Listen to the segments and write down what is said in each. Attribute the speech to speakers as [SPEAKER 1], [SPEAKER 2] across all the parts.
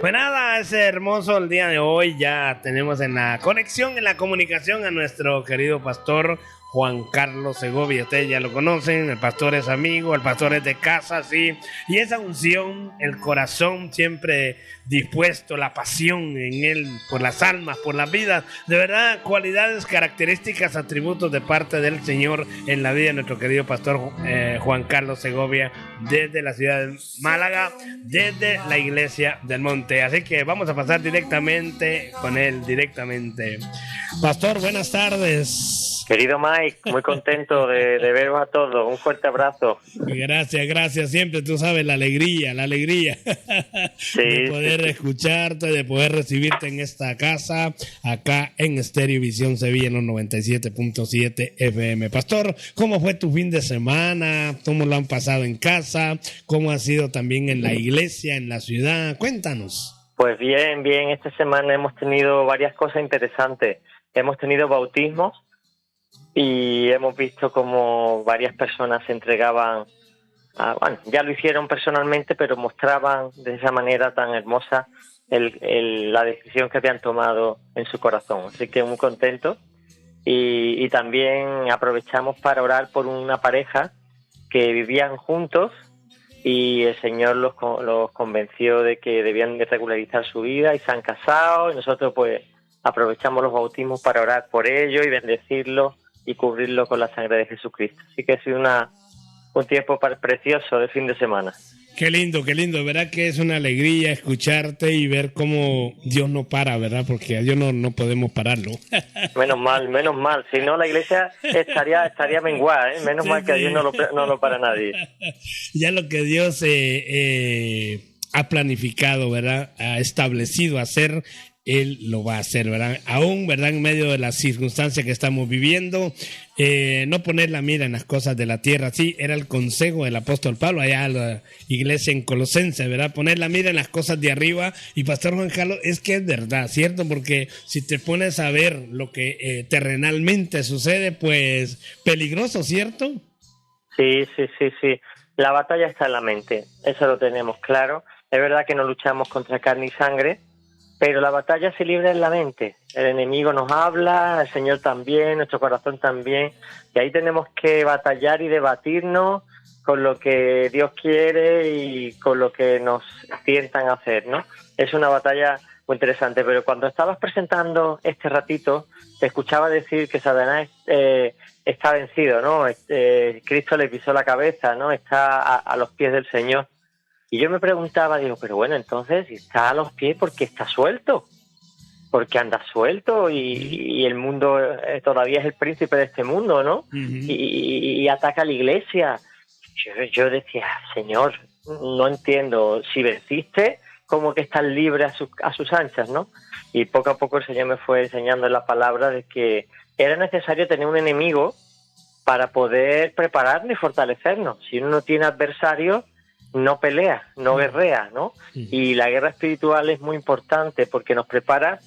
[SPEAKER 1] Pues nada, es hermoso el día de hoy. Ya tenemos en la conexión, en la comunicación a nuestro querido pastor Juan Carlos Segovia. Ustedes ya lo conocen, el pastor es amigo, el pastor es de casa, sí. Y esa unción, el corazón siempre dispuesto, la pasión en él por las almas, por las vidas. De verdad, cualidades, características, atributos de parte del Señor en la vida de nuestro querido pastor Juan Carlos Segovia, desde la ciudad de Málaga, desde la iglesia del Monte. Así que vamos a pasar directamente con él, directamente. Pastor, buenas tardes.
[SPEAKER 2] Querido Mike, muy contento de veros a todos. Un fuerte abrazo.
[SPEAKER 1] Gracias. Siempre tú sabes la alegría
[SPEAKER 2] sí,
[SPEAKER 1] de poder escucharte, de poder recibirte en esta casa, acá en Estéreo Visión Sevilla en los 97.7 FM. Pastor, ¿cómo fue tu fin de semana? ¿Cómo lo han pasado en casa? ¿Cómo ha sido también en la iglesia, en la ciudad? Cuéntanos.
[SPEAKER 2] Pues bien. Esta semana hemos tenido varias cosas interesantes. Hemos tenido bautismos y hemos visto como varias personas se entregaban, ya lo hicieron personalmente, pero mostraban de esa manera tan hermosa la decisión que habían tomado en su corazón. Así que muy contento. Y también aprovechamos para orar por una pareja que vivían juntos y el Señor los convenció de que debían de regularizar su vida y se han casado, y nosotros pues aprovechamos los bautismos para orar por ellos y bendecirlos y cubrirlo con la sangre de Jesucristo. Así que ha sido un tiempo precioso de fin de semana.
[SPEAKER 1] Qué lindo, verdad que es una alegría escucharte y ver cómo Dios no para, ¿verdad? Porque a Dios no podemos pararlo.
[SPEAKER 2] Menos mal, si no la iglesia estaría menguada, ¿eh? Menos mal que a Dios no lo para nadie.
[SPEAKER 1] Ya lo que Dios ha planificado, ¿verdad? Ha establecido hacer, Él lo va a hacer, ¿verdad? Aún, ¿verdad? En medio de las circunstancias que estamos viviendo, no poner la mira en las cosas de la tierra. Sí, era el consejo del apóstol Pablo allá a la iglesia en Colosenses, ¿verdad? Poner la mira en las cosas de arriba. Y pastor Juan Carlos, es que es verdad, ¿cierto? Porque si te pones a ver lo que terrenalmente sucede, pues peligroso, ¿cierto?
[SPEAKER 2] Sí. La batalla está en la mente, eso lo tenemos claro. Es verdad que no luchamos contra carne y sangre, pero la batalla se libra en la mente. El enemigo nos habla, el Señor también, nuestro corazón también. Y ahí tenemos que batallar y debatirnos con lo que Dios quiere y con lo que nos tientan a hacer, ¿no? Es una batalla muy interesante. Pero cuando estabas presentando este ratito, te escuchaba decir que Satanás está vencido, ¿no? Cristo le pisó la cabeza, ¿no? Está a los pies del Señor. Y yo me preguntaba, digo, pero bueno, entonces, si está a los pies, ¿por qué está suelto? Porque anda suelto y el mundo todavía es el príncipe de este mundo, ¿no? Uh-huh. Y ataca a la iglesia. Yo decía, Señor, no entiendo, si venciste, ¿cómo que estás libre a sus anchas, no? Y poco a poco el Señor me fue enseñando en la palabra de que era necesario tener un enemigo para poder prepararnos y fortalecernos. Si uno no tiene adversarios, no pelea, no guerrea, ¿no? Y la guerra espiritual es muy importante porque nos prepara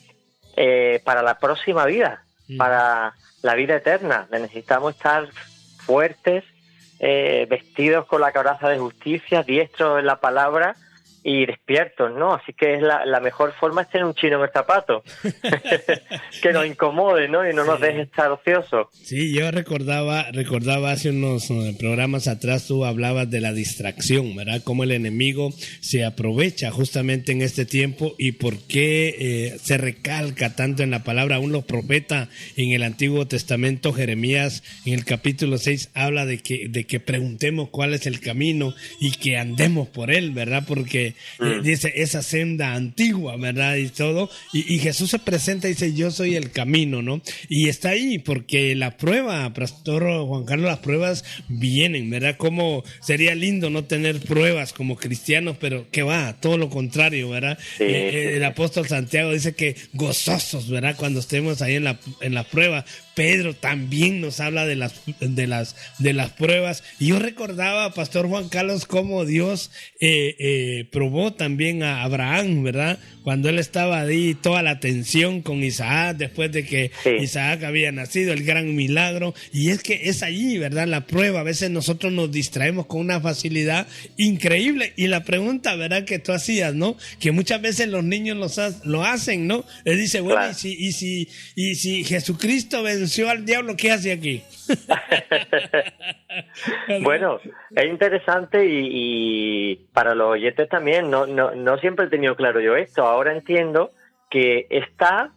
[SPEAKER 2] para la próxima vida, para la vida eterna. Necesitamos estar fuertes, vestidos con la coraza de justicia, diestros en la palabra y despiertos, ¿no? Así que es la mejor forma es tener un chino en el zapato que nos incomode, ¿no? Y no nos deje estar ociosos.
[SPEAKER 1] Sí, yo recordaba hace unos programas atrás, tú hablabas de la distracción, ¿verdad? Cómo el enemigo se aprovecha justamente en este tiempo y por qué se recalca tanto en la palabra. Aún los profetas en el Antiguo Testamento, Jeremías en el capítulo 6 habla de que preguntemos cuál es el camino y que andemos por él, ¿verdad? Porque dice esa senda antigua, ¿verdad? Y todo, y Jesús se presenta y dice, yo soy el camino, ¿no? Y está ahí porque la prueba, Pastor Juan Carlos, las pruebas vienen, ¿verdad? Como sería lindo no tener pruebas como cristianos, pero que va, todo lo contrario, ¿verdad?
[SPEAKER 2] Sí.
[SPEAKER 1] El apóstol Santiago dice que gozosos, ¿verdad? Cuando estemos ahí en la prueba, Pedro también nos habla de las pruebas. Y yo recordaba, Pastor Juan Carlos, cómo Dios probó también a Abraham, ¿verdad? Cuando él estaba ahí, toda la tensión con Isaac, después de que Isaac había nacido, el gran milagro. Y es que es allí, ¿verdad? La prueba. A veces nosotros nos distraemos con una facilidad increíble. Y la pregunta, ¿verdad? Que tú hacías, ¿no? Que muchas veces los niños lo hacen, ¿no? Les dice, bueno, claro. y si Jesucristo venció al diablo, ¿qué hace aquí?
[SPEAKER 2] Bueno, es interesante y para los oyentes también, no siempre he tenido claro yo esto. Ahora entiendo que está,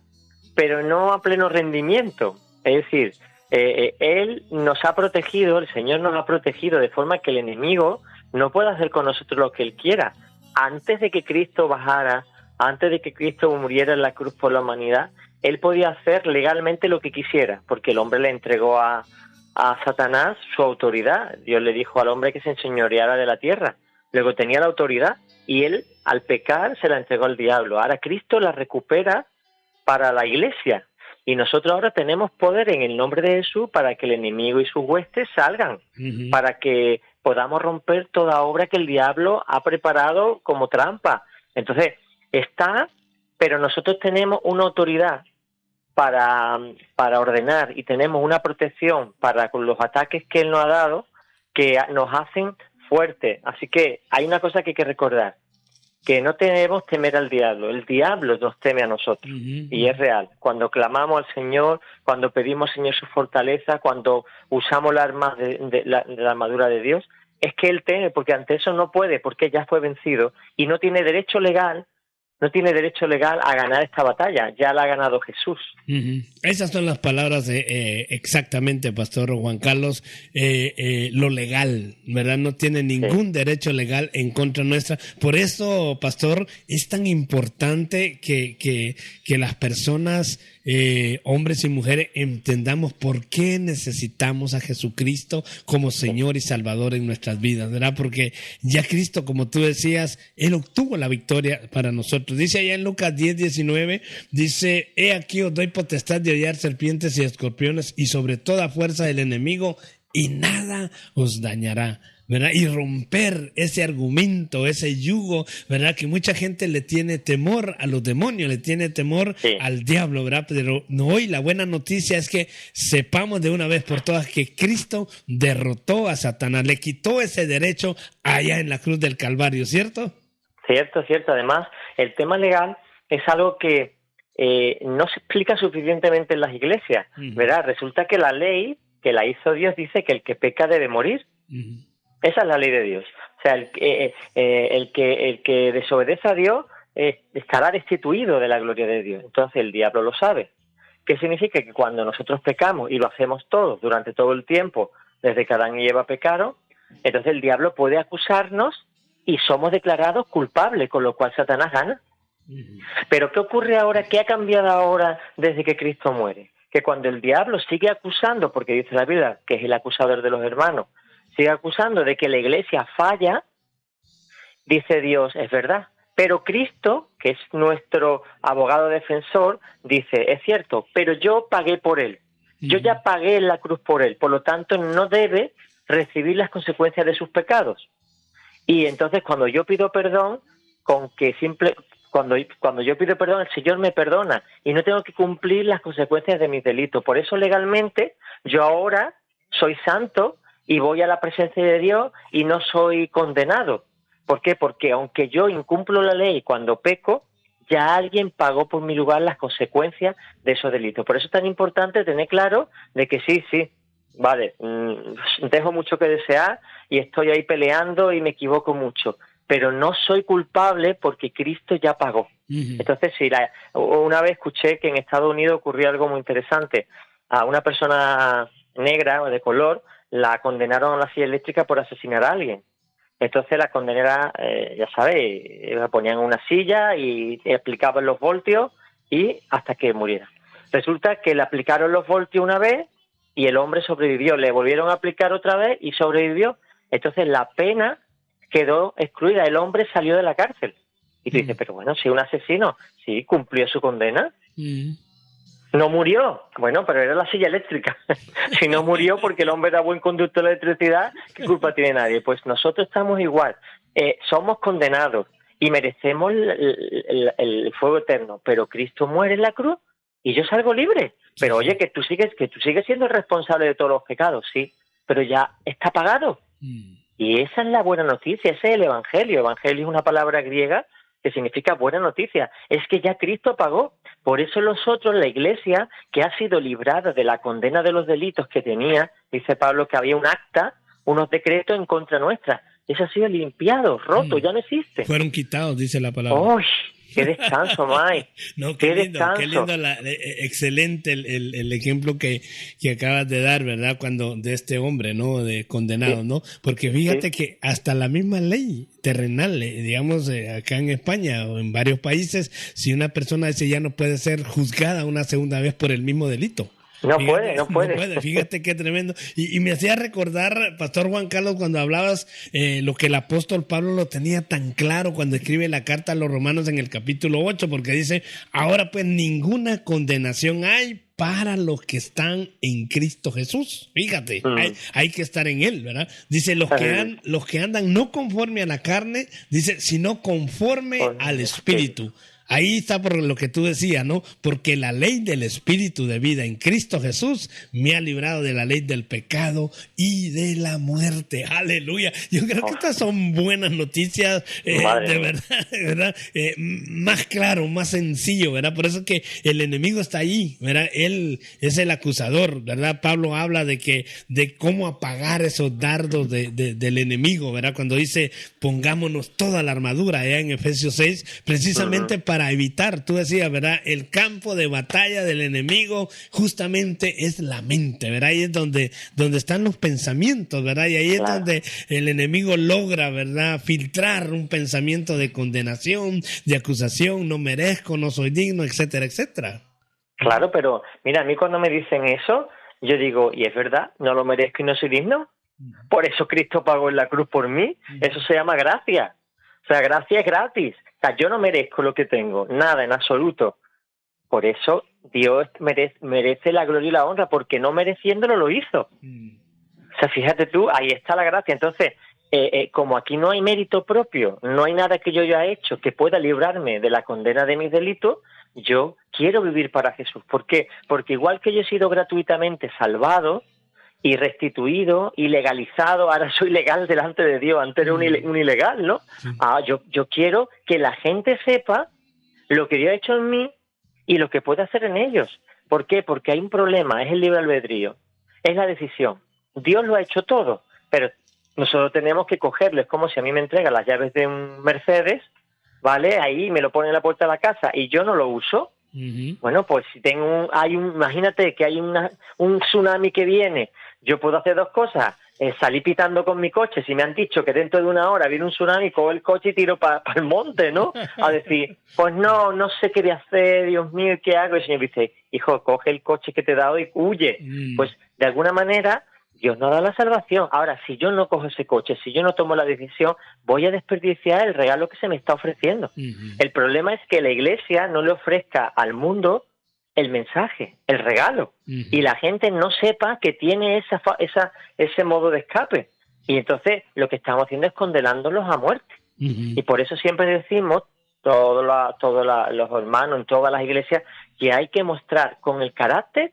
[SPEAKER 2] pero no a pleno rendimiento. Es decir, Él nos ha protegido, el Señor nos ha protegido de forma que el enemigo no pueda hacer con nosotros lo que Él quiera. Antes de que Cristo bajara, antes de que Cristo muriera en la cruz por la humanidad, Él podía hacer legalmente lo que quisiera, porque el hombre le entregó a Satanás su autoridad. Dios le dijo al hombre que se enseñoreara de la tierra. Luego tenía la autoridad y él, al pecar, se la entregó al diablo. Ahora Cristo la recupera para la iglesia. Y nosotros ahora tenemos poder en el nombre de Jesús para que el enemigo y sus huestes salgan, para que podamos romper toda obra que el diablo ha preparado como trampa. Entonces, está, pero nosotros tenemos una autoridad para ordenar y tenemos una protección para con los ataques que Él nos ha dado que nos hacen fuertes. Así que hay una cosa que hay que recordar, que no debemos temer al diablo. El diablo nos teme a nosotros y es real. Cuando clamamos al Señor, cuando pedimos al Señor su fortaleza, cuando usamos las armas de la armadura de Dios, es que Él teme, porque ante eso no puede, porque ya fue vencido y no tiene derecho legal a ganar esta batalla. Ya la ha ganado Jesús.
[SPEAKER 1] Esas son las palabras exactamente, Pastor Juan Carlos. Lo legal, ¿verdad? No tiene ningún derecho legal en contra nuestra. Por eso, Pastor, es tan importante que las personas, hombres y mujeres, entendamos por qué necesitamos a Jesucristo como Señor y Salvador en nuestras vidas, ¿verdad? Porque ya Cristo, como tú decías, Él obtuvo la victoria para nosotros. Dice allá en Lucas 10:19, dice, he aquí os doy potestad de hollar serpientes y escorpiones y sobre toda fuerza del enemigo y nada os dañará, ¿verdad? Y romper ese argumento, ese yugo, ¿verdad? Que mucha gente le tiene temor a los demonios, le tiene temor al diablo, ¿verdad? Pero no, hoy la buena noticia es que sepamos de una vez por todas que Cristo derrotó a Satanás, le quitó ese derecho allá en la cruz del Calvario, ¿cierto?
[SPEAKER 2] Cierto. Además, el tema legal es algo que no se explica suficientemente en las iglesias, ¿verdad? Resulta que la ley que la hizo Dios dice que el que peca debe morir. Esa es la ley de Dios. O sea, el que desobedece a Dios estará destituido de la gloria de Dios. Entonces el diablo lo sabe. ¿Qué significa? Que cuando nosotros pecamos, y lo hacemos todos durante todo el tiempo, desde que Adán y Eva pecaron, entonces el diablo puede acusarnos y somos declarados culpables, con lo cual Satanás gana. Pero ¿qué ocurre ahora? ¿Qué ha cambiado ahora desde que Cristo muere? Que cuando el diablo sigue acusando, porque dice la Biblia que es el acusador de los hermanos, sigue acusando de que la iglesia falla, dice Dios, es verdad. Pero Cristo, que es nuestro abogado defensor, dice, es cierto, pero yo pagué por él. Yo ya pagué en la cruz por él, por lo tanto no debe recibir las consecuencias de sus pecados. Y entonces cuando yo pido perdón, cuando yo pido perdón, el Señor me perdona y no tengo que cumplir las consecuencias de mis delitos. Por eso legalmente yo ahora soy santo y voy a la presencia de Dios y no soy condenado. ¿Por qué? Porque aunque yo incumplo la ley cuando peco, ya alguien pagó por mi lugar las consecuencias de esos delitos. Por eso es tan importante tener claro de que sí, vale, dejo mucho que desear y estoy ahí peleando y me equivoco mucho, pero no soy culpable porque Cristo ya pagó. Entonces, sí, una vez escuché que en Estados Unidos ocurrió algo muy interesante. A una persona negra o de color la condenaron a la silla eléctrica por asesinar a alguien. Entonces la condenera, ya sabéis, la ponían en una silla y aplicaban los voltios y hasta que muriera. Resulta que le aplicaron los voltios una vez y el hombre sobrevivió. Le volvieron a aplicar otra vez y sobrevivió. Entonces la pena quedó excluida. El hombre salió de la cárcel. Y tú dices, pero bueno, si un asesino, sí, cumplió su condena. No murió, bueno, pero era la silla eléctrica. Si no murió porque el hombre era buen conductor de electricidad, ¿qué culpa tiene nadie? Pues nosotros estamos igual, somos condenados y merecemos el fuego eterno, pero Cristo muere en la cruz y yo salgo libre. Pero oye, que tú sigues siendo el responsable de todos los pecados, sí, pero ya está pagado. Y esa es la buena noticia, ese es el Evangelio. Evangelio es una palabra griega que significa buena noticia. Es que ya Cristo pagó. Por eso nosotros, la Iglesia, que ha sido librada de la condena de los delitos que tenía, dice Pablo que había un acta, unos decretos en contra nuestra. Eso ha sido limpiado, roto, ya no existe.
[SPEAKER 1] Fueron quitados, dice la palabra.
[SPEAKER 2] ¡Uy! ¡Qué descanso, Mike!
[SPEAKER 1] No,
[SPEAKER 2] qué
[SPEAKER 1] lindo,
[SPEAKER 2] descanso.
[SPEAKER 1] qué lindo, excelente el ejemplo que acabas de dar, ¿verdad? Cuando de este hombre, ¿no? De condenado,
[SPEAKER 2] Sí.
[SPEAKER 1] ¿no? Porque fíjate
[SPEAKER 2] Sí.
[SPEAKER 1] que hasta la misma ley terrenal, digamos, acá en España o en varios países, si una persona dice ya no puede ser juzgada una segunda vez por el mismo delito.
[SPEAKER 2] No
[SPEAKER 1] Fíjate,
[SPEAKER 2] puede.
[SPEAKER 1] Fíjate qué tremendo. Y me hacía recordar, Pastor Juan Carlos, cuando hablabas lo que el apóstol Pablo lo tenía tan claro cuando escribe la carta a los romanos en el capítulo 8, porque dice, ahora pues ninguna condenación hay para los que están en Cristo Jesús. Fíjate, hay que estar en Él, ¿verdad? Dice, los que andan no conforme a la carne, dice, sino conforme al Espíritu. Ahí está por lo que tú decías, ¿no? Porque la ley del Espíritu de vida en Cristo Jesús me ha librado de la ley del pecado y de la muerte. ¡Aleluya! Yo creo que estas son buenas noticias, de verdad, más claro, más sencillo, ¿verdad? Por eso es que el enemigo está ahí, ¿verdad? Él es el acusador, ¿verdad? Pablo habla de cómo apagar esos dardos del enemigo, ¿verdad? Cuando dice, pongámonos toda la armadura, allá en Efesios 6, precisamente para evitar, tú decías, ¿verdad? El campo de batalla del enemigo justamente es la mente, ¿verdad? Ahí es donde están los pensamientos, ¿verdad? Y ahí es donde el enemigo logra, ¿verdad? Filtrar un pensamiento de condenación, de acusación, no merezco, no soy digno, etcétera, etcétera.
[SPEAKER 2] Claro, pero mira, a mí cuando me dicen eso, yo digo, ¿y es verdad? ¿No lo merezco y no soy digno? Por eso Cristo pagó en la cruz por mí. Eso se llama gracia. O sea, gracia es gratis. O sea, yo no merezco lo que tengo, nada en absoluto. Por eso Dios merece la gloria y la honra, porque no mereciéndolo lo hizo. O sea, fíjate tú, ahí está la gracia. Entonces, como aquí no hay mérito propio, no hay nada que yo haya hecho que pueda librarme de la condena de mis delitos, yo quiero vivir para Jesús. ¿Por qué? Porque igual que yo he sido gratuitamente salvado y restituido y legalizado, ahora soy legal delante de Dios, antes era un ilegal, ¿no? Yo quiero que la gente sepa lo que Dios ha hecho en mí y lo que puede hacer en ellos. ¿Por qué? Porque hay un problema, es el libre albedrío, es la decisión. Dios lo ha hecho todo, pero nosotros tenemos que cogerlo. Es como si a mí me entregan las llaves de un Mercedes, ¿vale? Ahí me lo ponen en la puerta de la casa y yo no lo uso. Bueno, pues si imagínate que hay un tsunami que viene, yo puedo hacer dos cosas, salir pitando con mi coche, si me han dicho que dentro de una hora viene un tsunami, cojo el coche y tiro para el monte, ¿no? A decir, pues no sé qué voy a hacer, Dios mío, ¿qué hago? Y el Señor dice, hijo, coge el coche que te he dado y huye. Pues de alguna manera Dios nos da la salvación. Ahora, si yo no cojo ese coche, si yo no tomo la decisión, voy a desperdiciar el regalo que se me está ofreciendo. El problema es que la Iglesia no le ofrezca al mundo el mensaje, el regalo, y la gente no sepa que tiene ese modo de escape. Y entonces lo que estamos haciendo es condenándolos a muerte. Y por eso siempre decimos, todos los hermanos en todas las iglesias, que hay que mostrar con el carácter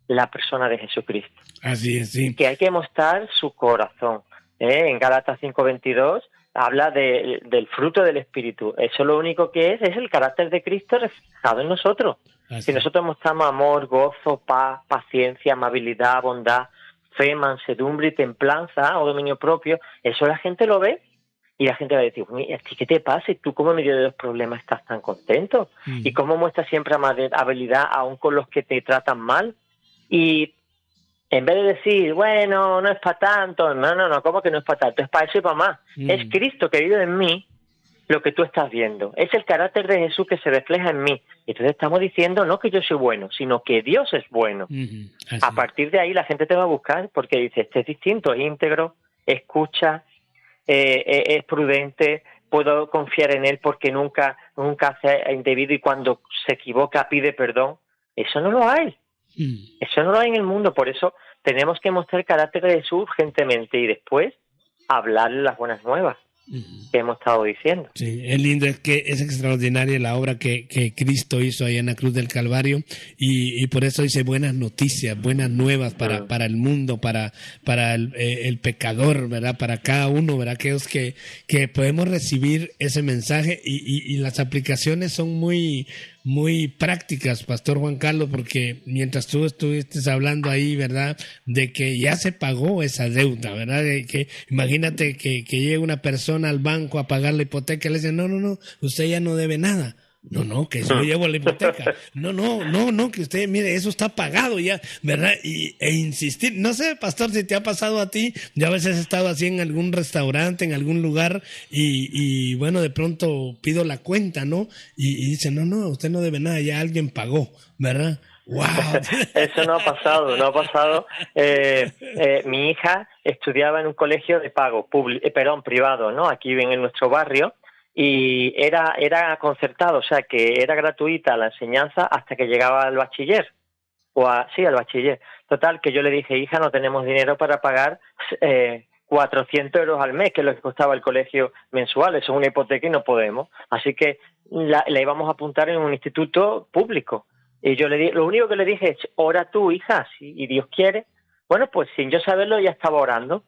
[SPEAKER 2] la persona de Jesucristo.
[SPEAKER 1] Así es, sí.
[SPEAKER 2] Que hay que mostrar su corazón. En Gálatas 5:22 habla del fruto del Espíritu. Eso lo único que es el carácter de Cristo reflejado en nosotros.
[SPEAKER 1] Así.
[SPEAKER 2] Si nosotros mostramos amor, gozo, paz, paciencia, amabilidad, bondad, fe, mansedumbre y templanza o dominio propio, eso la gente lo ve y la gente va a decir, ¿qué te pasa? ¿Y tú cómo en medio de los problemas estás tan contento? ¿Y cómo muestras siempre amabilidad aún con los que te tratan mal? Y en vez de decir, bueno, no es para tanto, no, ¿cómo que no es para tanto? Es para eso y para más. Es Cristo que vive en mí lo que tú estás viendo. Es el carácter de Jesús que se refleja en mí. Entonces estamos diciendo no que yo soy bueno, sino que Dios es bueno. A partir de ahí la gente te va a buscar porque dice, este es distinto, es íntegro, escucha, es prudente, puedo confiar en él porque nunca hace indebido y cuando se equivoca pide perdón. Eso no lo hay. Eso no lo hay en el mundo. Por eso tenemos que mostrar el carácter de Jesús urgentemente y después hablarle las buenas nuevas que hemos estado diciendo.
[SPEAKER 1] Sí, es lindo, es que es extraordinaria la obra que Cristo hizo ahí en la cruz del Calvario y por eso dice buenas noticias, buenas nuevas para el mundo, para el pecador, ¿verdad? Para cada uno, ¿verdad? Aquellos que podemos recibir ese mensaje y las aplicaciones son muy prácticas, Pastor Juan Carlos, porque mientras tú estuviste hablando ahí, ¿verdad? De que ya se pagó esa deuda, ¿verdad? De que imagínate que llegue una persona al banco a pagar la hipoteca y le dicen, no, usted ya no debe nada. No, que yo llevo la hipoteca. No, que usted, mire, eso está pagado ya, ¿verdad? E insistir. No sé, pastor, si te ha pasado a ti. Yo a veces he estado así en algún restaurante, en algún lugar, y bueno, de pronto pido la cuenta, ¿no? Y dicen, no, usted no debe nada, ya alguien pagó, ¿verdad? ¡Wow!
[SPEAKER 2] Eso no ha pasado. Mi hija estudiaba en un colegio de pago, privado, ¿no? Aquí en nuestro barrio. Y era concertado, o sea que era gratuita la enseñanza hasta que llegaba al bachiller, al bachiller. Total, que yo le dije, hija, no tenemos dinero para pagar 400 euros al mes, que es lo que costaba el colegio mensual, eso es una hipoteca y no podemos. Así que la íbamos a apuntar en un instituto público. Y yo lo único que le dije es, ora tú, hija, y Dios quiere. Bueno, pues sin yo saberlo ya estaba orando.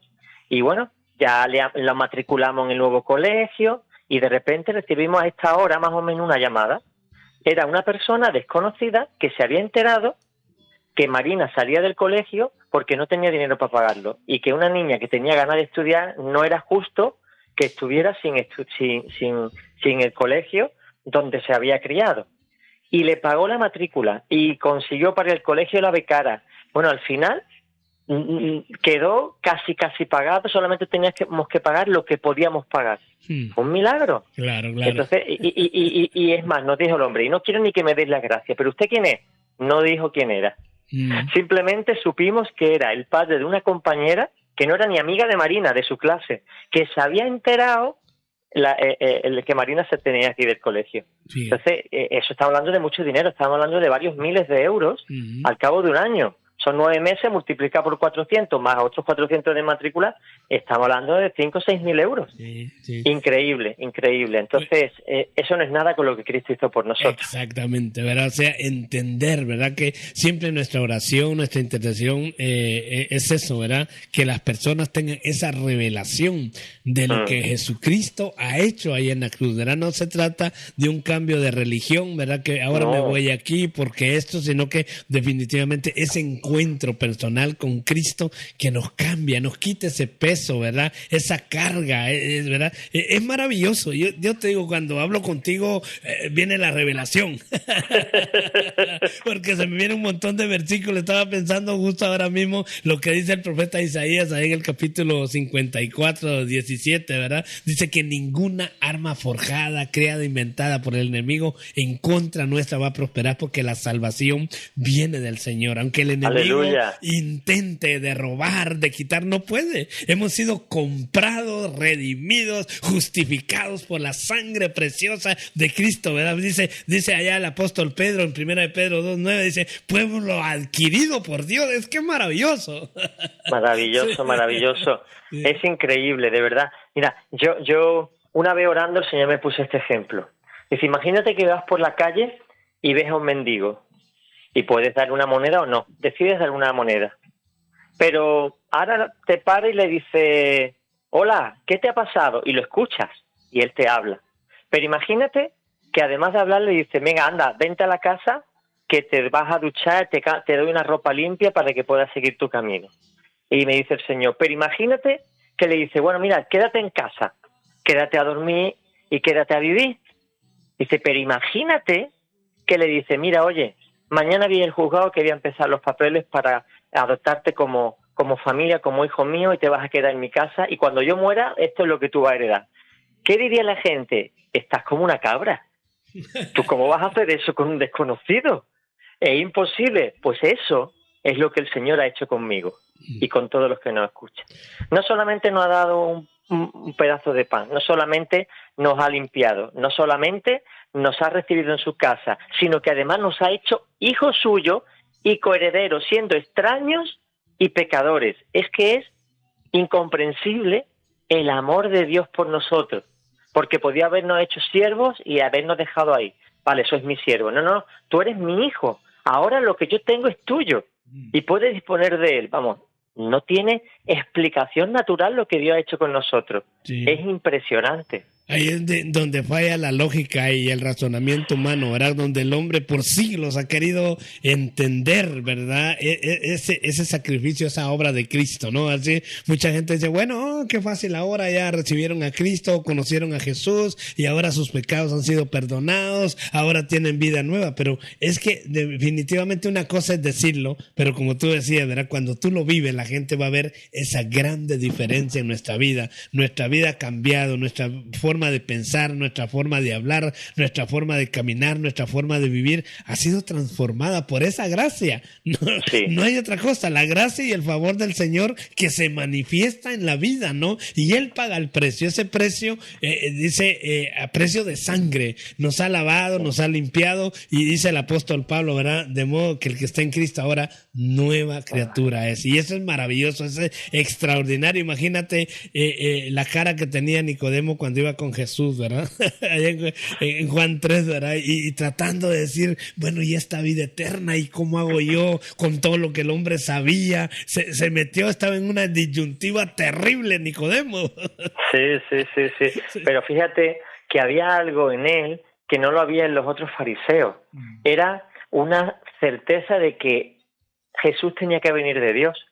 [SPEAKER 2] Y bueno, ya la matriculamos en el nuevo colegio. Y de repente recibimos a esta hora más o menos una llamada. Era una persona desconocida que se había enterado que Marina salía del colegio porque no tenía dinero para pagarlo y que una niña que tenía ganas de estudiar no era justo que estuviera sin el colegio donde se había criado. Y le pagó la matrícula y consiguió para el colegio la becara. Bueno, al final quedó casi pagado, solamente teníamos que pagar lo que podíamos pagar. Un milagro.
[SPEAKER 1] Claro.
[SPEAKER 2] Entonces, y es más, nos dijo el hombre, y no quiero ni que me des las gracias, pero ¿usted quién es? No dijo quién era. Simplemente supimos que era el padre de una compañera que no era ni amiga de Marina, de su clase, que se había enterado que Marina se tenía aquí del colegio. Sí. Entonces, eso estamos hablando de mucho dinero, estamos hablando de varios miles de euros al cabo de un año. Son 9 meses, multiplicado por 400, más otros 400 de matrícula, estamos hablando de 5 o 6 mil euros. Sí. Increíble. Entonces, eso no es nada con lo que Cristo hizo por nosotros.
[SPEAKER 1] Exactamente, ¿verdad? O sea, entender, ¿verdad? Que siempre nuestra oración, nuestra intercesión es eso, ¿verdad? Que las personas tengan esa revelación de lo que Jesucristo ha hecho ahí en la cruz, ¿verdad? No se trata de un cambio de religión, ¿verdad? Que ahora me voy aquí porque esto, sino que definitivamente ese encuentro personal con Cristo que nos cambia, nos quita ese peso, ¿verdad? Esa carga, ¿verdad? Es maravilloso. Yo te digo, cuando hablo contigo, viene la revelación. Porque se me viene un montón de versículos. Estaba pensando justo ahora mismo lo que dice el profeta Isaías ahí en el capítulo 54, 17, ¿verdad? Dice que ninguna arma forjada, creada, inventada por el enemigo en contra nuestra va a prosperar porque la salvación viene del Señor. Aunque el enemigo intente de robar, de quitar, no puede. Hemos sido comprados, redimidos, justificados por la sangre preciosa de Cristo, ¿verdad? Dice allá el apóstol Pedro en 1 de Pedro 2:9, dice, pueblo adquirido por Dios. Es que maravilloso.
[SPEAKER 2] Maravilloso. Sí. Es increíble, de verdad. Mira, yo una vez orando el Señor me puso este ejemplo. Dice, imagínate que vas por la calle y ves a un mendigo. Y puedes dar una moneda o no. Decides dar una moneda. Pero ahora te para y le dice, hola, ¿qué te ha pasado? Y lo escuchas. Y él te habla. Pero imagínate que además de hablar le dice, venga, anda, vente a la casa, que te vas a duchar, te doy una ropa limpia para que puedas seguir tu camino. Y me dice el Señor, pero imagínate que le dice, bueno, mira, quédate en casa, quédate a dormir y quédate a vivir. Dice, pero imagínate que le dice, mira, oye, mañana viene el juzgado que voy a empezar los papeles para adoptarte como familia, como hijo mío, y te vas a quedar en mi casa, y cuando yo muera, esto es lo que tú vas a heredar. ¿Qué diría la gente? Estás como una cabra. ¿Tú cómo vas a hacer eso con un desconocido? Es imposible. Pues eso es lo que el Señor ha hecho conmigo y con todos los que nos escuchan. No solamente nos ha dado un pedazo de pan, no solamente nos ha limpiado, no solamente nos ha recibido en su casa, sino que además nos ha hecho hijos suyos y coherederos, siendo extraños y pecadores. Es que es incomprensible el amor de Dios por nosotros, porque podía habernos hecho siervos y habernos dejado ahí. Vale, eso es mi siervo. No, no, tú eres mi hijo. Ahora lo que yo tengo es tuyo y puedes disponer de él. Vamos, no tiene explicación natural lo que Dios ha hecho con nosotros. Sí. Es impresionante.
[SPEAKER 1] Ahí es donde falla la lógica y el razonamiento humano, ¿verdad? Donde el hombre por siglos ha querido entender, ¿verdad? Ese sacrificio, esa obra de Cristo, ¿no? Así mucha gente dice, bueno, qué fácil ahora, ya recibieron a Cristo, conocieron a Jesús y ahora sus pecados han sido perdonados, ahora tienen vida nueva. Pero es que definitivamente una cosa es decirlo, pero como tú decías, ¿verdad? Cuando tú lo vives, la gente va a ver esa grande diferencia en nuestra vida ha cambiado, nuestra forma de pensar, nuestra forma de hablar, nuestra forma de caminar, nuestra forma de vivir ha sido transformada por esa gracia. No hay otra cosa, la gracia y el favor del Señor que se manifiesta en la vida, ¿no? Y Él paga el precio, ese precio dice a precio de sangre, nos ha lavado, nos ha limpiado y dice el apóstol Pablo, ¿verdad? De modo que el que está en Cristo ahora nueva criatura es. Y eso es maravilloso, eso es extraordinario. Imagínate la cara que tenía Nicodemo cuando iba con Jesús, ¿verdad? en Juan 3, ¿verdad? Y tratando de decir, bueno, ¿y esta vida eterna? ¿Y cómo hago yo con todo lo que el hombre sabía? Se metió, estaba en una disyuntiva terrible, Nicodemo.
[SPEAKER 2] Sí. Pero fíjate que había algo en él que no lo había en los otros fariseos. Era una certeza de que Jesús tenía que venir de Dios,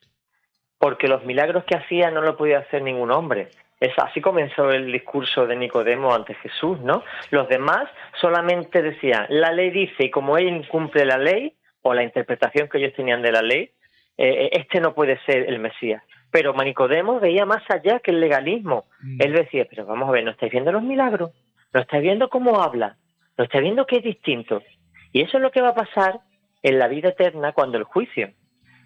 [SPEAKER 2] porque los milagros que hacía no lo podía hacer ningún hombre. Así comenzó el discurso de Nicodemo ante Jesús, ¿no? Los demás solamente decían, la ley dice, y como él incumple la ley, o la interpretación que ellos tenían de la ley, este no puede ser el Mesías. Pero Nicodemo veía más allá que el legalismo. Él decía, pero vamos a ver, ¿no estáis viendo los milagros? ¿No estáis viendo cómo habla? ¿No estáis viendo que es distinto? Y eso es lo que va a pasar en la vida eterna cuando el juicio.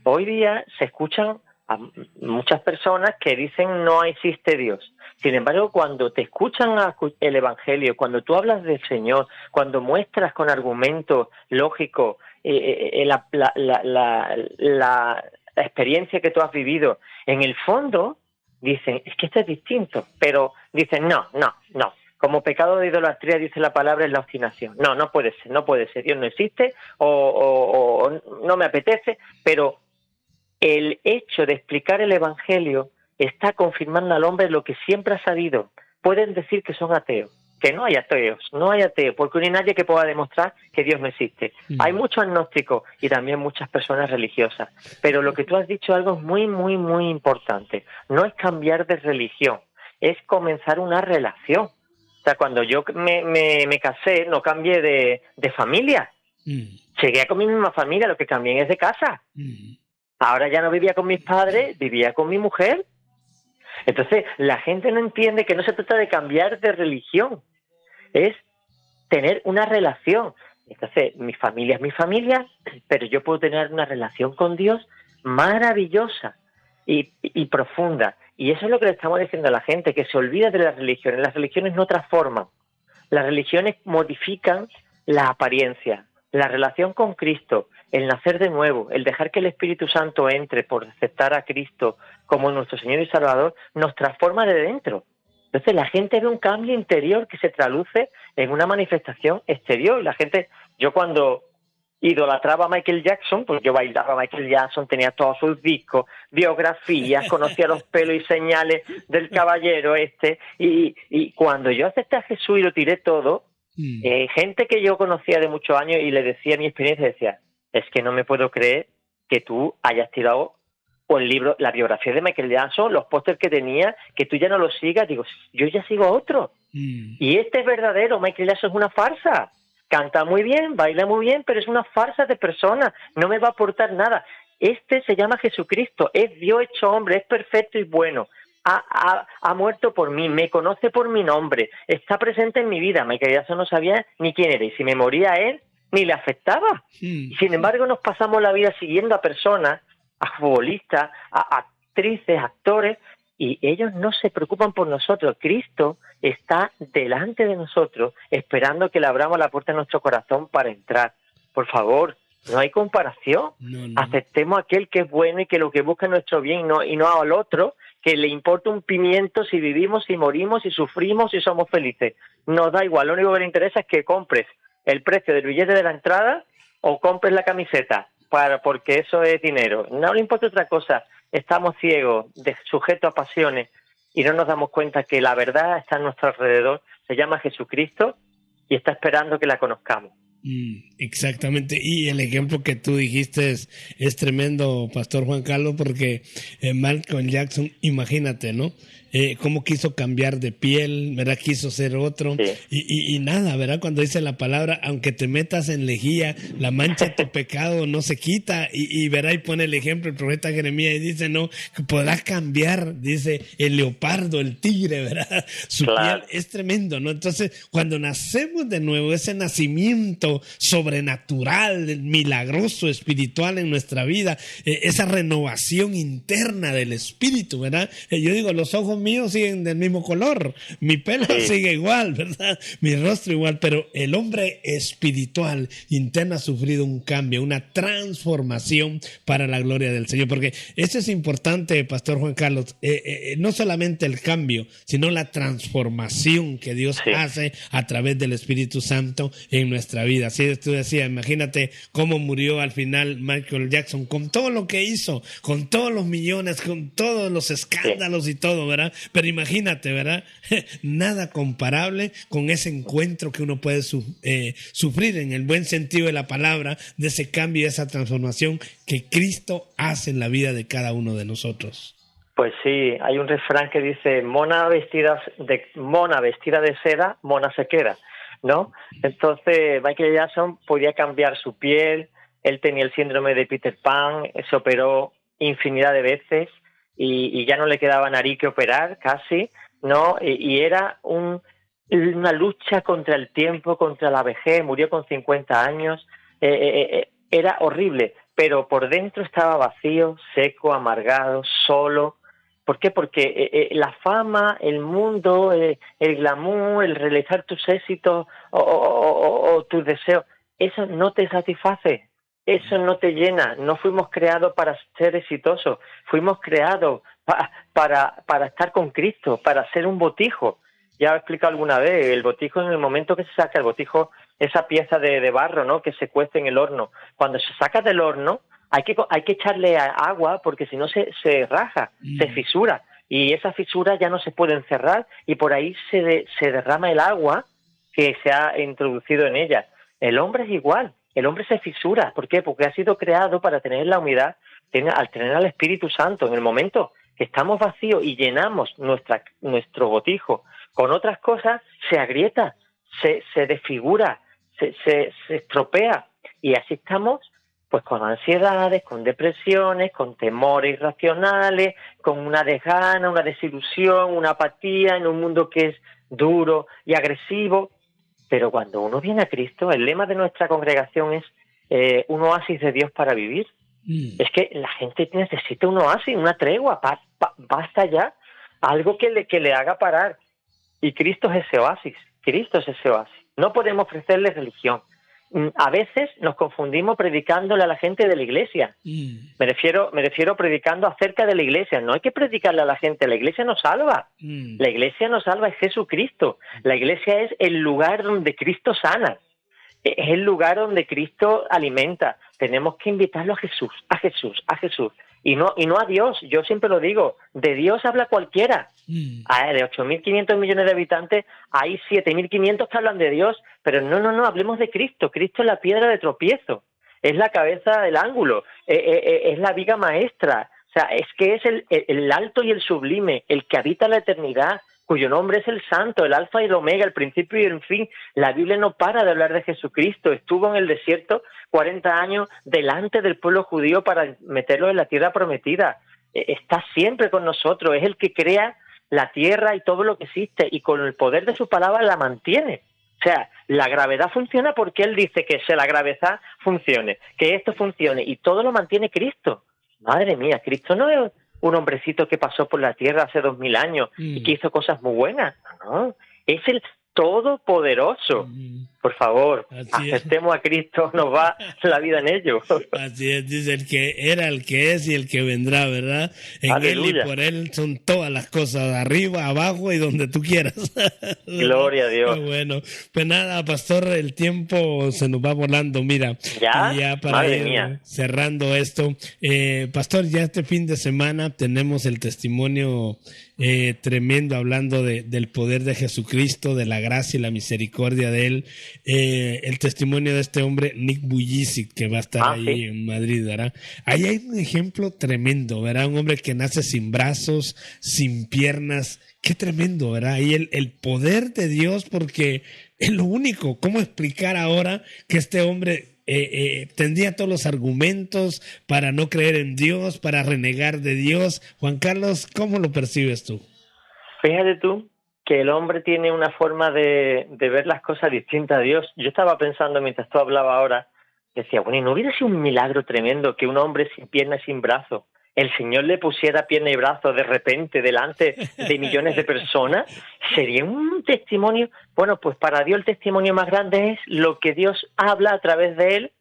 [SPEAKER 2] Hoy día se escuchan a muchas personas que dicen no existe Dios. Sin embargo, cuando te escuchan el Evangelio, cuando tú hablas del Señor, cuando muestras con argumentos lógicos la experiencia que tú has vivido, en el fondo dicen, es que esto es distinto, pero dicen no. Como pecado de idolatría, dice la palabra, es la obstinación. No puede ser, Dios no existe o no me apetece, pero el hecho de explicar el Evangelio está confirmando al hombre lo que siempre ha sabido. Pueden decir que son ateos, que no hay ateos, porque no hay nadie que pueda demostrar que Dios no existe. Hay muchos agnósticos y también muchas personas religiosas, pero lo que tú has dicho algo es muy, muy, muy importante. No es cambiar de religión, es comenzar una relación. O sea, cuando yo me casé, no cambié de familia. Seguía con mi misma familia, lo que cambié es de casa. Ahora ya no vivía con mis padres, vivía con mi mujer. Entonces, la gente no entiende que no se trata de cambiar de religión, es tener una relación. Entonces, mi familia es mi familia, pero yo puedo tener una relación con Dios maravillosa y profunda. Y eso es lo que le estamos diciendo a la gente, que se olvida de las religiones. Las religiones no transforman. Las religiones modifican la apariencia. La relación con Cristo, el nacer de nuevo, el dejar que el Espíritu Santo entre por aceptar a Cristo como nuestro Señor y Salvador, nos transforma de dentro. Entonces la gente ve un cambio interior que se traduce en una manifestación exterior. La gente, yo cuando idolatraba a Michael Jackson, pues yo bailaba a Michael Jackson, tenía todos sus discos, biografías, conocía los pelos y señales del caballero y cuando yo acepté a Jesús y lo tiré todo, gente que yo conocía de muchos años y le decía mi experiencia, decía, es que no me puedo creer que tú hayas tirado o el libro, la biografía de Michael Jackson, los pósters que tenía, que tú ya no los sigas. Digo, yo ya sigo a otro. Y este es verdadero, Michael Jackson es una farsa. Canta muy bien, baila muy bien, pero es una farsa de persona, no me va a aportar nada. Este se llama Jesucristo, es Dios hecho hombre, es perfecto y bueno. Ha muerto por mí, me conoce por mi nombre, está presente en mi vida. Michael Jackson no sabía ni quién era, y si me moría él, ni le afectaba. Sin embargo, nos pasamos la vida siguiendo a personas, a futbolistas, a actrices, actores, y ellos no se preocupan por nosotros. Cristo está delante de nosotros esperando que le abramos la puerta de nuestro corazón para entrar. Por favor, no hay comparación.
[SPEAKER 1] No.
[SPEAKER 2] Aceptemos a aquel que es bueno y que lo que busca es nuestro bien y no al otro, que le importa un pimiento si vivimos, si morimos, si sufrimos, si somos felices. Nos da igual, lo único que le interesa es que compres el precio del billete de la entrada o compres la camiseta, porque eso es dinero. No le importa otra cosa. Estamos ciegos, sujetos a pasiones, y no nos damos cuenta que la verdad está a nuestro alrededor, se llama Jesucristo, y está esperando que la conozcamos.
[SPEAKER 1] Exactamente, y el ejemplo que tú dijiste es tremendo, Pastor Juan Carlos, porque Michael Jackson, imagínate, ¿no? Cómo quiso cambiar de piel, ¿verdad? Quiso ser otro,
[SPEAKER 2] sí.
[SPEAKER 1] y nada, ¿verdad? Cuando dice la palabra, aunque te metas en lejía, la mancha de tu pecado no se quita, y verá, y pone el ejemplo el profeta Jeremías, y dice, no, que podrás cambiar, dice, el leopardo, el tigre, ¿verdad? Su piel es tremendo, ¿no? Entonces, cuando nacemos de nuevo, ese nacimiento sobrenatural, milagroso, espiritual en nuestra vida, esa renovación interna del espíritu, ¿verdad? Yo digo, los ojos míos siguen del mismo color, mi pelo sigue igual, ¿verdad? Mi rostro igual, pero el hombre espiritual interno ha sufrido un cambio, una transformación para la gloria del Señor, porque esto es importante, Pastor Juan Carlos, no solamente el cambio, sino la transformación que Dios hace a través del Espíritu Santo en nuestra vida. Así tú decías, imagínate cómo murió al final Michael Jackson, con todo lo que hizo, con todos los millones, con todos los escándalos y todo, ¿verdad? Pero imagínate, ¿verdad? Nada comparable con ese encuentro que uno puede sufrir en el buen sentido de la palabra, de ese cambio y esa transformación que Cristo hace en la vida de cada uno de nosotros.
[SPEAKER 2] Pues sí, hay un refrán que dice, mona vestida de seda, mona se queda, ¿no? Entonces Michael Jackson podía cambiar su piel, él tenía el síndrome de Peter Pan, se operó infinidad de veces y ya no le quedaba nariz que operar casi, ¿no? Y era una lucha contra el tiempo, contra la vejez, murió con 50 años, era horrible, pero por dentro estaba vacío, seco, amargado, solo. ¿Por qué? Porque la fama, el mundo, el glamour, el realizar tus éxitos o tus deseos, eso no te satisface, eso no te llena. No fuimos creados para ser exitosos, fuimos creados para estar con Cristo, para ser un botijo. Ya he explicado alguna vez, el botijo, en el momento que se saca el botijo, esa pieza de barro, ¿no?, que se cuece en el horno, cuando se saca del horno, hay que echarle agua porque si no se raja, se fisura, y esa fisura ya no se puede encerrar y por ahí se derrama el agua que se ha introducido en ella. El hombre es igual, el hombre se fisura. ¿Por qué? Porque ha sido creado para tener la humildad, al tener al Espíritu Santo. En el momento que estamos vacíos y llenamos nuestro botijo con otras cosas, se agrieta, se desfigura, se estropea, y así estamos pues con ansiedades, con depresiones, con temores irracionales, con una desgana, una desilusión, una apatía en un mundo que es duro y agresivo. Pero cuando uno viene a Cristo, el lema de nuestra congregación es un oasis de Dios para vivir. Es que la gente necesita un oasis, una tregua, basta ya, algo que le haga parar. Y Cristo es ese oasis, Cristo es ese oasis. No podemos ofrecerle religión. A veces nos confundimos predicándole a la gente de la iglesia. Me refiero predicando acerca de la iglesia. No hay que predicarle a la gente, la iglesia nos salva. La iglesia nos salva, es Jesucristo. La iglesia es el lugar donde Cristo sana. Es el lugar donde Cristo alimenta. Tenemos que invitarlo a Jesús, a Jesús, a Jesús. Y no a Dios. Yo siempre lo digo, de Dios habla cualquiera. De 8.500 millones de habitantes, hay 7.500 que hablan de Dios, pero no, hablemos de Cristo. Cristo es la piedra de tropiezo, es la cabeza del ángulo, es la viga maestra. O sea, es que es el alto y el sublime, el que habita la eternidad, cuyo nombre es el Santo, el Alfa y el Omega, el principio y el fin. La Biblia no para de hablar de Jesucristo. Estuvo en el desierto 40 años delante del pueblo judío para meterlo en la tierra prometida. Está siempre con nosotros, es el que crea la tierra y todo lo que existe, y con el poder de su palabra la mantiene. O sea, la gravedad funciona porque Él dice que la gravedad funcione, que esto funcione, y todo lo mantiene Cristo. Madre mía, Cristo no es un hombrecito que pasó por la tierra hace 2000 años y que hizo cosas muy buenas. No, es el Todopoderoso. Por favor, aceptemos a Cristo, nos va la vida en ello.
[SPEAKER 1] Así es, dice el que era, el que es y el que vendrá, ¿verdad? En
[SPEAKER 2] Aleluya.
[SPEAKER 1] Él y por Él son todas las cosas, arriba, abajo y donde tú quieras.
[SPEAKER 2] Gloria a Dios.
[SPEAKER 1] Bueno, pues nada, pastor, el tiempo se nos va volando, mira.
[SPEAKER 2] ¿Ya?
[SPEAKER 1] Y ya para
[SPEAKER 2] Madre
[SPEAKER 1] ir
[SPEAKER 2] mía.
[SPEAKER 1] cerrando esto, pastor, ya este fin de semana tenemos el testimonio tremendo hablando del poder de Jesucristo, de la gracia y la misericordia de Él. El testimonio de este hombre, Nick Vujicic, que va a estar ahí
[SPEAKER 2] sí.
[SPEAKER 1] en Madrid, ¿verdad? Ahí hay un ejemplo tremendo, ¿verdad? Un hombre que nace sin brazos, sin piernas. Qué tremendo, ¿verdad? Ahí el poder de Dios, porque es lo único. ¿Cómo explicar ahora que este hombre tendría todos los argumentos para no creer en Dios, para renegar de Dios? Juan Carlos, ¿cómo lo percibes tú?
[SPEAKER 2] Fíjate tú que el hombre tiene una forma de ver las cosas distinta a Dios. Yo estaba pensando mientras tú hablabas ahora, decía, bueno, ¿y no hubiera sido un milagro tremendo que un hombre sin pierna y sin brazo, el Señor le pusiera pierna y brazo de repente delante de millones de personas? Sería un testimonio. Bueno, pues para Dios el testimonio más grande es lo que Dios habla a través de él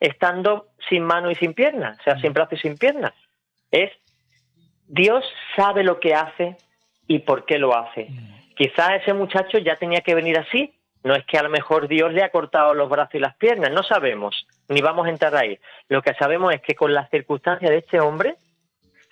[SPEAKER 2] estando sin mano y sin pierna, o sea, sin brazo y sin pierna. Es Dios sabe lo que hace y por qué lo hace. Quizás ese muchacho ya tenía que venir así. No es que a lo mejor Dios le ha cortado los brazos y las piernas, no sabemos, ni vamos a entrar ahí. Lo que sabemos es que con las circunstancias de este hombre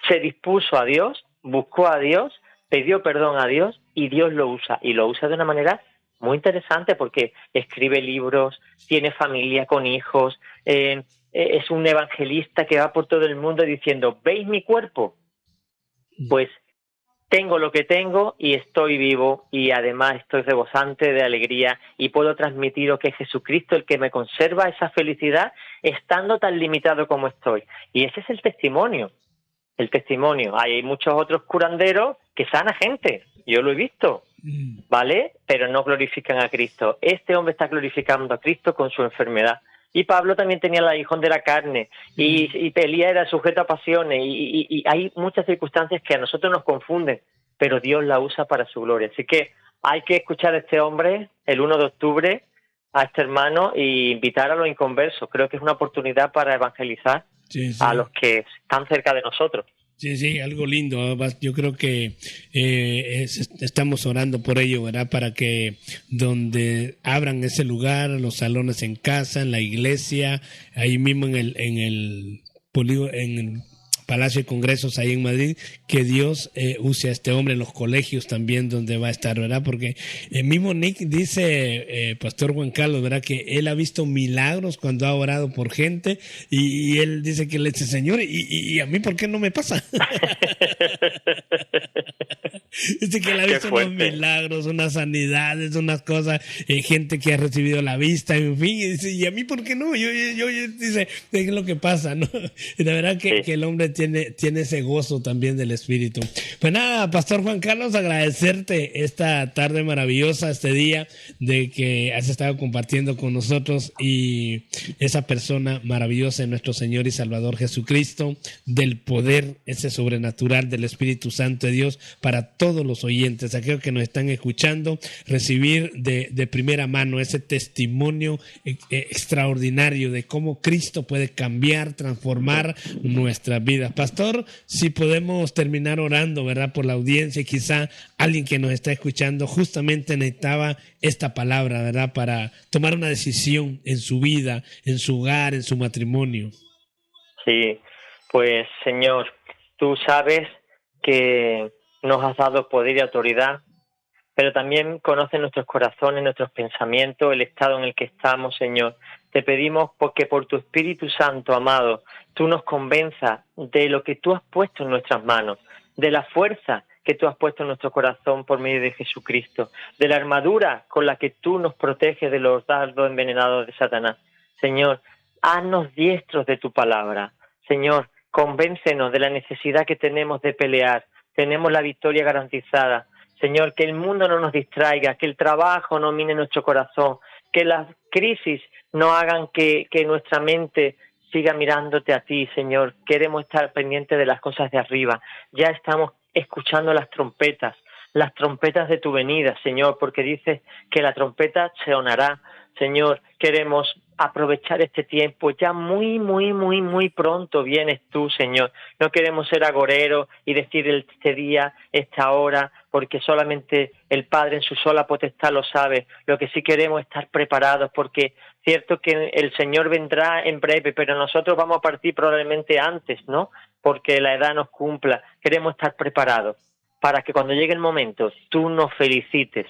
[SPEAKER 2] se dispuso a Dios, buscó a Dios, pidió perdón a Dios y Dios lo usa. Y lo usa de una manera muy interesante porque escribe libros, tiene familia con hijos, es un evangelista que va por todo el mundo diciendo, ¿veis mi cuerpo? Pues tengo lo que tengo y estoy vivo y además estoy rebosante de alegría y puedo transmitiros que es Jesucristo el que me conserva esa felicidad estando tan limitado como estoy. Y ese es el testimonio. El testimonio. Hay muchos otros curanderos que sanan gente. Yo lo he visto, ¿vale? Pero no glorifican a Cristo. Este hombre está glorificando a Cristo con su enfermedad. Y Pablo también tenía el aguijón de la carne, y Elías era sujeto a pasiones, y hay muchas circunstancias que a nosotros nos confunden, pero Dios la usa para su gloria. Así que hay que escuchar a este hombre el 1 de octubre, a este hermano, e invitar a los inconversos. Creo que es una oportunidad para evangelizar a los que están cerca de nosotros.
[SPEAKER 1] Sí, sí, algo lindo. Yo creo que estamos orando por ello, ¿verdad? Para que donde abran ese lugar, los salones en casa, en la iglesia, ahí mismo en el Palacio de Congresos ahí en Madrid, que Dios use a este hombre en los colegios también donde va a estar, ¿verdad? Porque el mismo Nick dice, Pastor Juan Carlos, ¿verdad? Que él ha visto milagros cuando ha orado por gente y él dice que le dice, Señor, ¿y a mí por qué no me pasa? Dice que él ha visto unos milagros, unas sanidades, unas cosas, gente que ha recibido la vista, en fin, y dice, ¿y a mí por qué no? Yo dice, es lo que pasa, ¿no? Y la verdad que el hombre tiene ese gozo también del Espíritu. Pues nada, Pastor Juan Carlos, agradecerte esta tarde maravillosa, este día de que has estado compartiendo con nosotros y esa persona maravillosa de nuestro Señor y Salvador Jesucristo, del poder ese sobrenatural del Espíritu Santo de Dios para todos los oyentes, aquellos que nos están escuchando, recibir de primera mano ese testimonio extraordinario de cómo Cristo puede cambiar, transformar nuestras vidas. Pastor, si podemos terminar orando, ¿verdad? Por la audiencia y quizá alguien que nos está escuchando justamente necesitaba esta palabra, ¿verdad? Para tomar una decisión en su vida, en su hogar, en su matrimonio.
[SPEAKER 2] Sí, pues Señor, tú sabes que nos has dado poder y autoridad, pero también conoces nuestros corazones, nuestros pensamientos, el estado en el que estamos, Señor. Te pedimos porque por tu Espíritu Santo, amado, tú nos convenzas de lo que tú has puesto en nuestras manos, de la fuerza que tú has puesto en nuestro corazón por medio de Jesucristo, de la armadura con la que tú nos proteges de los dardos envenenados de Satanás. Señor, haznos diestros de tu palabra. Señor, convéncenos de la necesidad que tenemos de pelear. Tenemos la victoria garantizada. Señor, que el mundo no nos distraiga, que el trabajo no mine nuestro corazón, que las crisis no hagan que nuestra mente siga mirándote a ti, Señor. Queremos estar pendientes de las cosas de arriba. Ya estamos escuchando las trompetas de tu venida, Señor, porque dices que la trompeta se sonará. Señor, queremos aprovechar este tiempo. Ya muy, muy, muy, muy pronto vienes tú, Señor. No queremos ser agoreros y decir este día, esta hora, porque solamente el Padre en su sola potestad lo sabe. Lo que sí queremos es estar preparados, porque cierto que el Señor vendrá en breve, pero nosotros vamos a partir probablemente antes, ¿no? Porque la edad nos cumpla. Queremos estar preparados para que cuando llegue el momento tú nos felicites.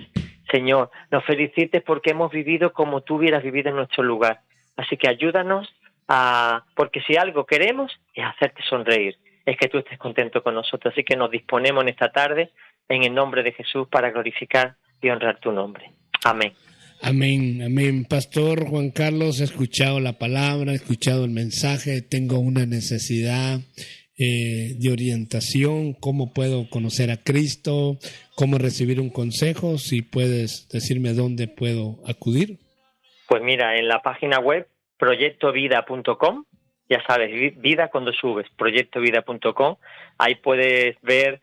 [SPEAKER 2] Señor, nos felicites porque hemos vivido como tú hubieras vivido en nuestro lugar. Así que ayúdanos porque si algo queremos es hacerte sonreír, es que tú estés contento con nosotros. Así que nos disponemos en esta tarde, en el nombre de Jesús, para glorificar y honrar tu nombre. Amén.
[SPEAKER 1] Amén, amén. Pastor Juan Carlos, he escuchado la palabra, he escuchado el mensaje, tengo una necesidad de orientación, cómo puedo conocer a Cristo, cómo recibir un consejo, si puedes decirme dónde puedo acudir.
[SPEAKER 2] Pues mira, en la página web proyectovida.com, ya sabes, vida cuando subes, proyectovida.com, ahí puedes ver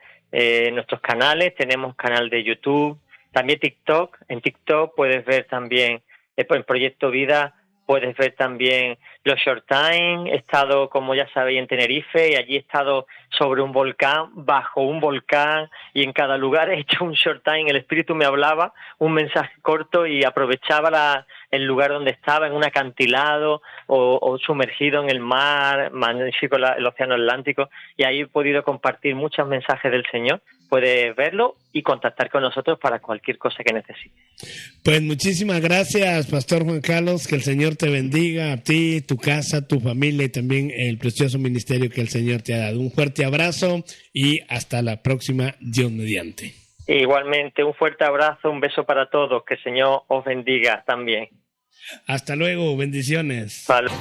[SPEAKER 2] nuestros canales, tenemos canal de YouTube, también TikTok, en TikTok puedes ver también, en Proyecto Vida, puedes ver también los short time. He estado, como ya sabéis, en Tenerife y allí he estado sobre un volcán, bajo un volcán, y en cada lugar he hecho un short time. El Espíritu me hablaba un mensaje corto y aprovechaba el lugar donde estaba, en un acantilado o sumergido en el mar, magnífico el océano Atlántico, y ahí he podido compartir muchos mensajes del Señor. Puedes verlo y contactar con nosotros para cualquier cosa que necesites.
[SPEAKER 1] Pues muchísimas gracias, Pastor Juan Carlos, que el Señor te bendiga a ti, tu casa, tu familia y también el precioso ministerio que el Señor te ha dado. Un fuerte abrazo y hasta la próxima, Dios mediante.
[SPEAKER 2] Igualmente, un fuerte abrazo, un beso para todos, que el Señor os bendiga también.
[SPEAKER 1] Hasta luego, bendiciones.
[SPEAKER 2] Salud.